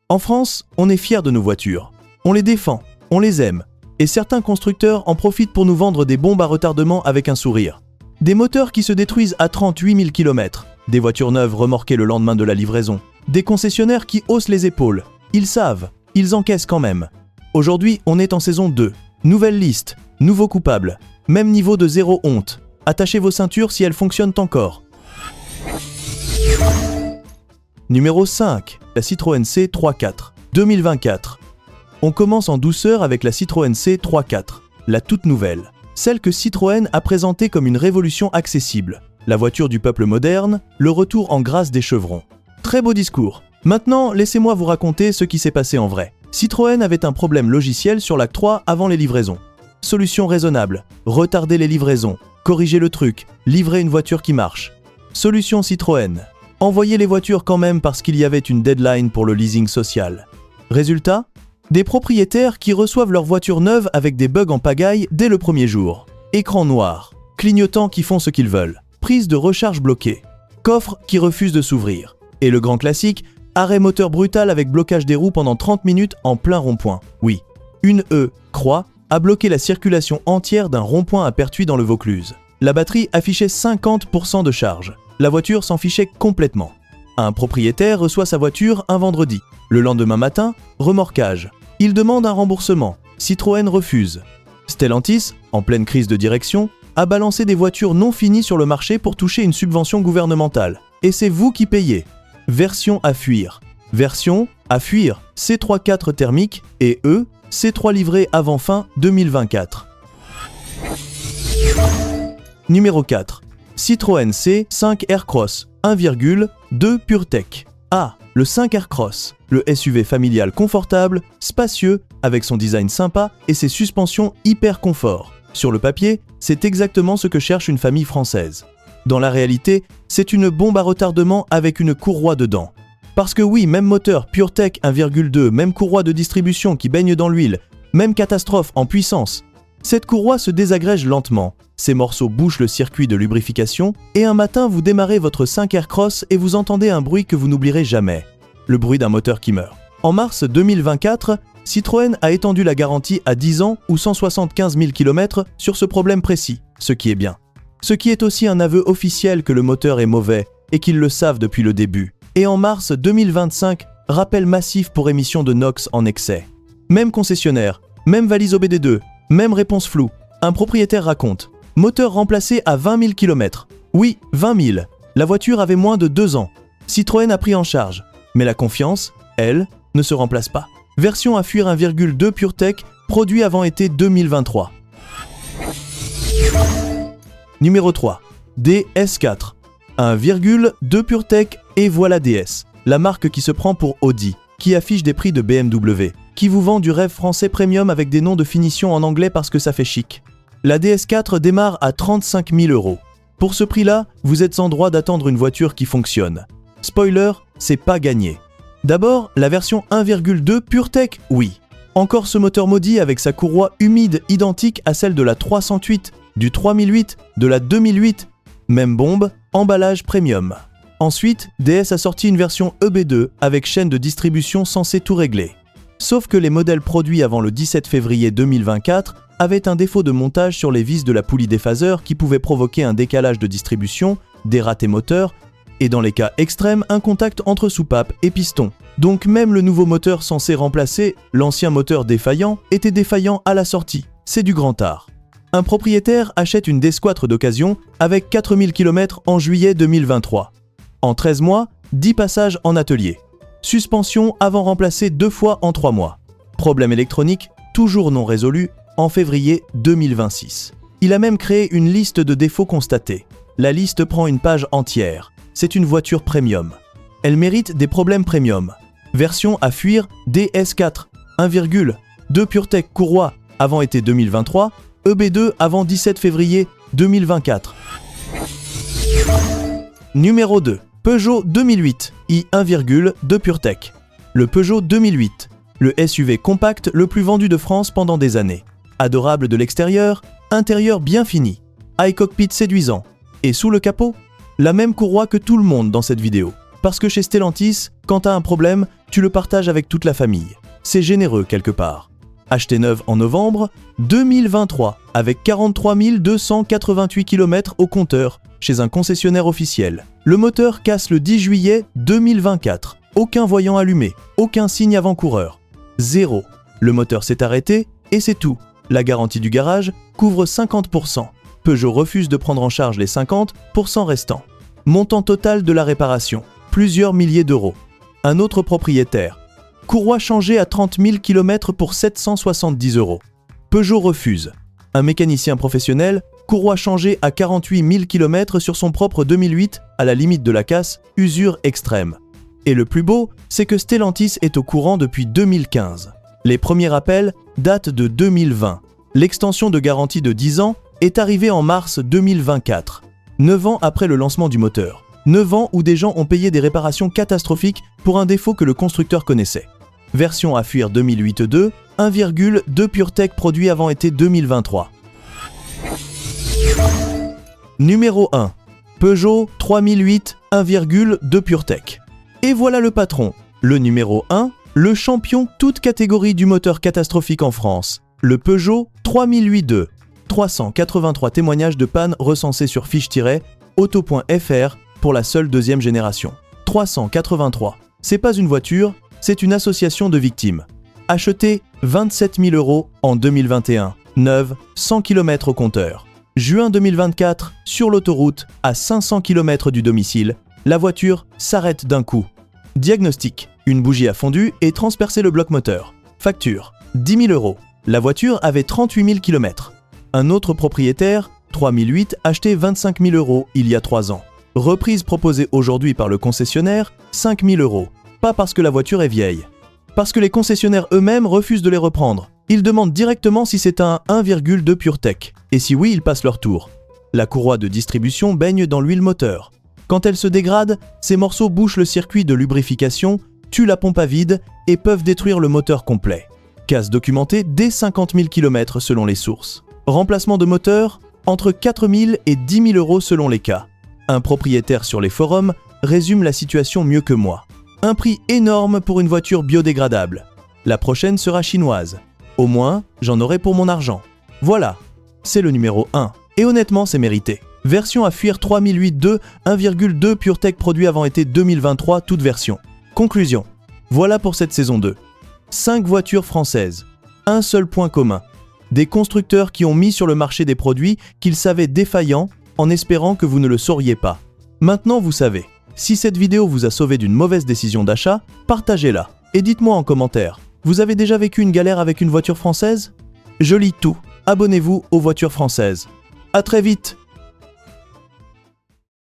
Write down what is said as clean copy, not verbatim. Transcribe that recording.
En France, on est fiers de nos voitures. On les défend, on les aime. Et certains constructeurs en profitent pour nous vendre des bombes à retardement avec un sourire. Des moteurs qui se détruisent à 38 000 km. Des voitures neuves remorquées le lendemain de la livraison. Des concessionnaires qui haussent les épaules. Ils savent, ils encaissent quand même. Aujourd'hui, on est en saison 2. Nouvelle liste, nouveau coupable. Même niveau de zéro honte. Attachez vos ceintures si elles fonctionnent encore. Numéro 5. La Citroën C3 IV, 2024. On commence en douceur avec la Citroën C3 IV, la toute nouvelle. Celle que Citroën a présentée comme une révolution accessible. La voiture du peuple moderne, le retour en grâce des chevrons. Très beau discours. Maintenant, laissez-moi vous raconter ce qui s'est passé en vrai. Citroën avait un problème logiciel sur l'Acte 3 avant les livraisons. Solution raisonnable, retarder les livraisons, corriger le truc, livrer une voiture qui marche. Solution Citroën, envoyer les voitures quand même parce qu'il y avait une deadline pour le leasing social. Résultat ? Des propriétaires qui reçoivent leur voiture neuve avec des bugs en pagaille dès le premier jour. Écran noir, clignotants qui font ce qu'ils veulent, prise de recharge bloquée, coffre qui refuse de s'ouvrir. Et le grand classique, arrêt moteur brutal avec blocage des roues pendant 30 minutes en plein rond-point. Oui, une croix a bloqué la circulation entière d'un rond-point à Pertuis dans le Vaucluse. La batterie affichait 50% de charge. La voiture s'en fichait complètement. Un propriétaire reçoit sa voiture un vendredi. Le lendemain matin, remorquage. Il demande un remboursement. Citroën refuse. Stellantis, en pleine crise de direction, a balancé des voitures non finies sur le marché pour toucher une subvention gouvernementale. Et c'est vous qui payez. Version à fuir. Version à fuir. C3 IV thermique et C3 livré avant fin 2024. Numéro 4. Citroën C5 Aircross 1,2 PureTech. Le 5 Aircross, le SUV familial confortable, spacieux, avec son design sympa et ses suspensions hyper confort. Sur le papier, c'est exactement ce que cherche une famille française. Dans la réalité, c'est une bombe à retardement avec une courroie dedans. Parce que oui, même moteur PureTech 1,2, même courroie de distribution qui baigne dans l'huile, même catastrophe en puissance. Cette courroie se désagrège lentement. Ces morceaux bouchent le circuit de lubrification et un matin vous démarrez votre 5 Aircross et vous entendez un bruit que vous n'oublierez jamais. Le bruit d'un moteur qui meurt. En mars 2024, Citroën a étendu la garantie à 10 ans ou 175 000 km sur ce problème précis, ce qui est bien. Ce qui est aussi un aveu officiel que le moteur est mauvais et qu'ils le savent depuis le début. Et en mars 2025, rappel massif pour émission de NOx en excès. Même concessionnaire, même valise OBD2, même réponse floue. Un propriétaire raconte. Moteur remplacé à 20 000 km. Oui, 20 000. La voiture avait moins de 2 ans. Citroën a pris en charge. Mais la confiance, elle, ne se remplace pas. Version à fuir 1,2 PureTech, produit avant été 2023. Numéro 3. DS4. 1,2 PureTech et voilà DS. La marque qui se prend pour Audi, qui affiche des prix de BMW, qui vous vend du rêve français premium avec des noms de finition en anglais parce que ça fait chic. La DS4 démarre à 35 000 €. Pour ce prix-là, vous êtes en droit d'attendre une voiture qui fonctionne. Spoiler, c'est pas gagné. D'abord, la version 1,2 PureTech, oui. Encore ce moteur maudit avec sa courroie humide identique à celle de la 308, du 3008, de la 2008. Même bombe, emballage premium. Ensuite, DS a sorti une version EB2 avec chaîne de distribution censée tout régler. Sauf que les modèles produits avant le 17 février 2024 avaient un défaut de montage sur les vis de la poulie déphaseur qui pouvait provoquer un décalage de distribution, des ratés moteurs, et dans les cas extrêmes, un contact entre soupape et piston. Donc même le nouveau moteur censé remplacer l'ancien moteur défaillant était défaillant à la sortie. C'est du grand art. Un propriétaire achète une D4 d'occasion avec 4000 km en juillet 2023. En 13 mois, 10 passages en atelier. Suspension avant remplacée 2 fois en 3 mois. Problème électronique, toujours non résolu, en février 2026. Il a même créé une liste de défauts constatés. La liste prend une page entière. C'est une voiture premium. Elle mérite des problèmes premium. Version à fuir DS4, 1,2 PureTech courroie avant été 2023, EB2 avant 17 février 2024. Numéro 2. Peugeot 2008, i1,2 PureTech. Le Peugeot 2008, le SUV compact le plus vendu de France pendant des années. Adorable de l'extérieur, intérieur bien fini, high cockpit séduisant. Et sous le capot, la même courroie que tout le monde dans cette vidéo. Parce que chez Stellantis, quand t'as un problème, tu le partages avec toute la famille. C'est généreux quelque part. Achetée neuve en novembre 2023 avec 43 288 km au compteur chez un concessionnaire officiel. Le moteur casse le 10 juillet 2024. Aucun voyant allumé, aucun signe avant-coureur. 0. Le moteur s'est arrêté et c'est tout. La garantie du garage couvre 50%. Peugeot refuse de prendre en charge les 50% restants. Montant total de la réparation, plusieurs milliers d'euros. Un autre propriétaire. Courroie changée à 30 000 km pour 770 euros. Peugeot refuse. Un mécanicien professionnel, courroie changée à 48 000 km sur son propre 2008 à la limite de la casse, usure extrême. Et le plus beau, c'est que Stellantis est au courant depuis 2015. Les premiers rappels datent de 2020. L'extension de garantie de 10 ans est arrivée en mars 2024, 9 ans après le lancement du moteur. 9 ans où des gens ont payé des réparations catastrophiques pour un défaut que le constructeur connaissait. Version à fuir 2008-2, 1,2 PureTech produit avant été 2023. Numéro 1. Peugeot 3008 1,2 PureTech. Et voilà le patron, le numéro 1, le champion toute catégorie du moteur catastrophique en France, le Peugeot 3008-2. 383 témoignages de panne recensés sur fiche-auto.fr pour la seule deuxième génération. 383. C'est pas une voiture, c'est une association de victimes. Achetée 27 000 euros en 2021, neuve, 100 km au compteur. Juin 2024, sur l'autoroute, à 500 km du domicile, la voiture s'arrête d'un coup. Diagnostic, une bougie a fondu et transpercé le bloc moteur. Facture, 10 000 euros. La voiture avait 38 000 km. Un autre propriétaire, 3008, acheté 25 000 euros il y a 3 ans. Reprise proposée aujourd'hui par le concessionnaire, 5 000 euros. Pas parce que la voiture est vieille. Parce que les concessionnaires eux-mêmes refusent de les reprendre. Ils demandent directement si c'est un 1,2 PureTech. Et si oui, ils passent leur tour. La courroie de distribution baigne dans l'huile moteur. Quand elle se dégrade, ces morceaux bouchent le circuit de lubrification, tuent la pompe à vide et peuvent détruire le moteur complet. Casse documentée dès 50 000 km selon les sources. Remplacement de moteur, entre 4 000 et 10 000 euros selon les cas. Un propriétaire sur les forums résume la situation mieux que moi. Un prix énorme pour une voiture biodégradable. La prochaine sera chinoise. Au moins, j'en aurai pour mon argent. Voilà, c'est le numéro 1. Et honnêtement, c'est mérité. Version à fuir 3008-2, 1,2 PureTech produit avant été 2023, toute version. Conclusion. Voilà pour cette saison 2. 5 voitures françaises. Un seul point commun. Des constructeurs qui ont mis sur le marché des produits qu'ils savaient défaillants en espérant que vous ne le sauriez pas. Maintenant, vous savez. Si cette vidéo vous a sauvé d'une mauvaise décision d'achat, partagez-la et dites-moi en commentaire. Vous avez déjà vécu une galère avec une voiture française ? Je lis tout. Abonnez-vous aux voitures françaises. À très vite!